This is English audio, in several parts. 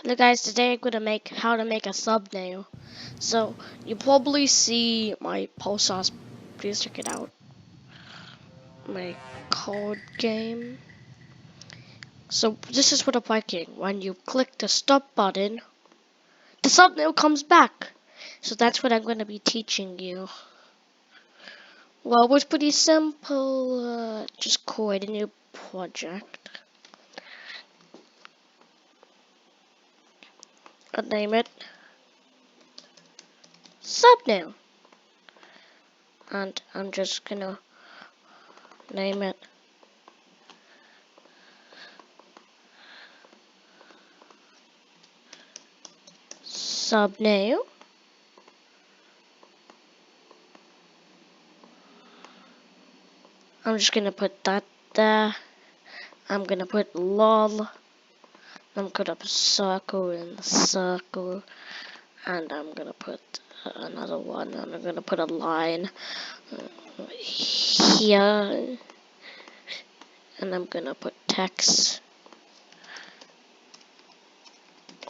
Hello guys, today I'm gonna make how to make a thumbnail. So you probably see my post. Please check it out. My code game. So this is what I'm liking. When you click the stop button, the thumbnail comes back. So that's what I'm gonna be teaching you. Well, it was pretty simple. Just create a new project and name it thumbnail. And I'm just gonna name it thumbnail. I'm just gonna put that there. I'm gonna put lol. I'm gonna put circle in the circle. And I'm gonna put another one. And I'm gonna put a line here. And I'm gonna put text.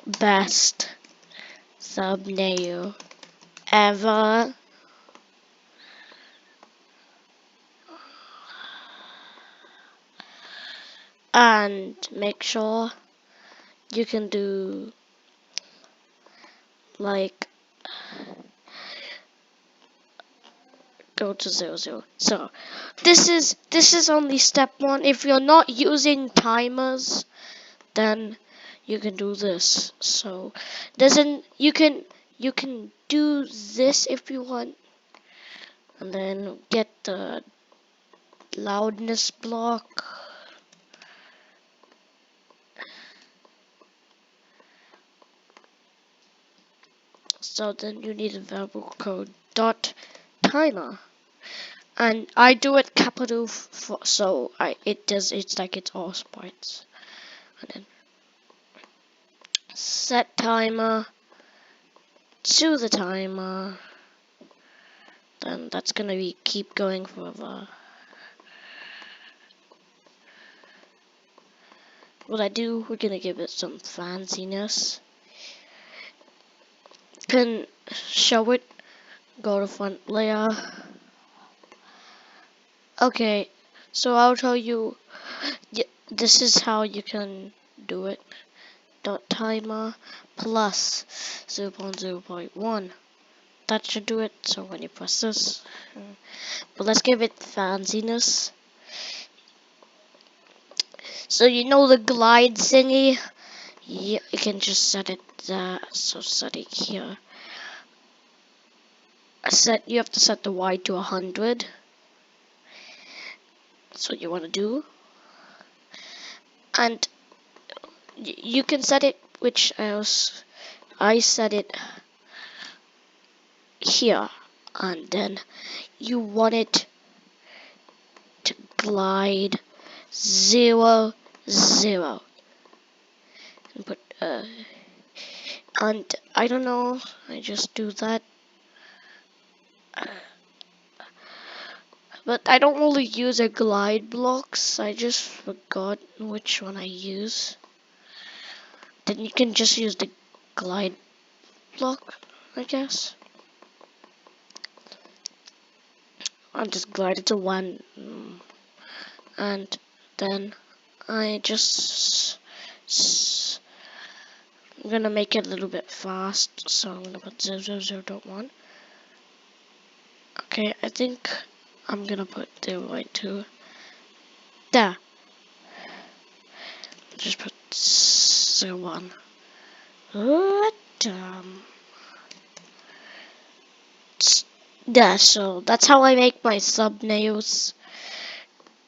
Best thumbnail ever. And make sure you can do like go to 00. So this is only step 1. If you're not using timers, then you can do this. So you can do this if you want, and then get the loudness block. So then you need a variable code dot timer, and I do it capital so it's like it's all sprites, and then set timer to the timer. Then that's gonna be keep going forever. What I do, we're gonna give it some fanciness. Can show it, go to front layer. Okay, so I'll tell you, this is how you can do it. Dot timer plus 0.0.1. That should do it. So when you press this, but let's give it fanciness. So you know the glide thingy? Yeah, you can just set it there. So set it here. You have to set the Y to 100. That's what you want to do. And you can set it which else. I set it here, and then you want it to glide 0, 0. And put and I don't know, I just do that. But I don't really use a glide blocks. I just forgot which one I use. Then you can just use the glide block, I guess. I'll just glide it to 1. And then I just I'm gonna make it a little bit fast, so I'm gonna put 0.0.1. Okay, I think I'm gonna put 0.2 there. Just put 0.1. Yeah, so that's how I make my thumbnails.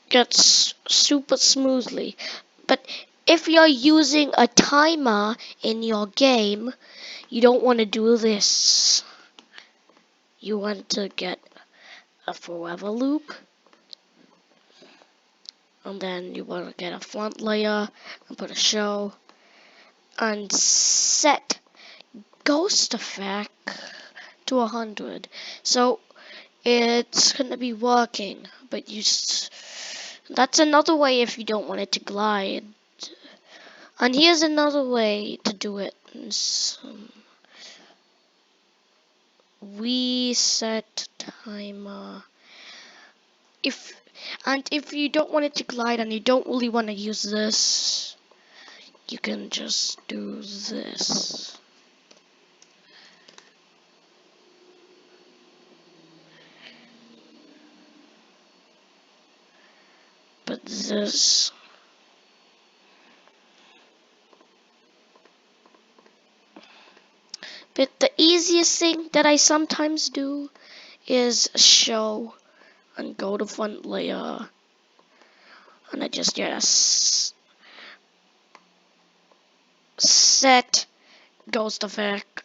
Gets super smoothly. But if you're using a timer in your game, you don't want to do this. You want to get a forever loop, and then you want to get a front layer and put a show and set ghost effect to 100. So it's gonna be working, but that's another way if you don't want it to glide. And here's another way to do it. Reset timer. If if you don't want it to glide and you don't really want to use this, you can just do this. But this. But the easiest thing that I sometimes do is show and go to front layer. And I just set ghost effect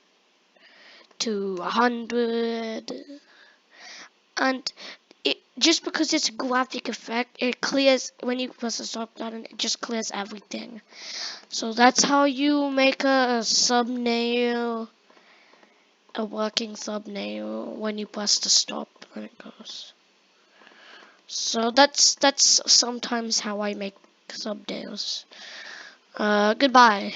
to 100. And it just because it's a graphic effect, it clears when you press the stop button, it just clears everything. So that's how you make a thumbnail, a working thumbnail when you press the stop and it goes. So that's sometimes how I make thumbnails. Goodbye.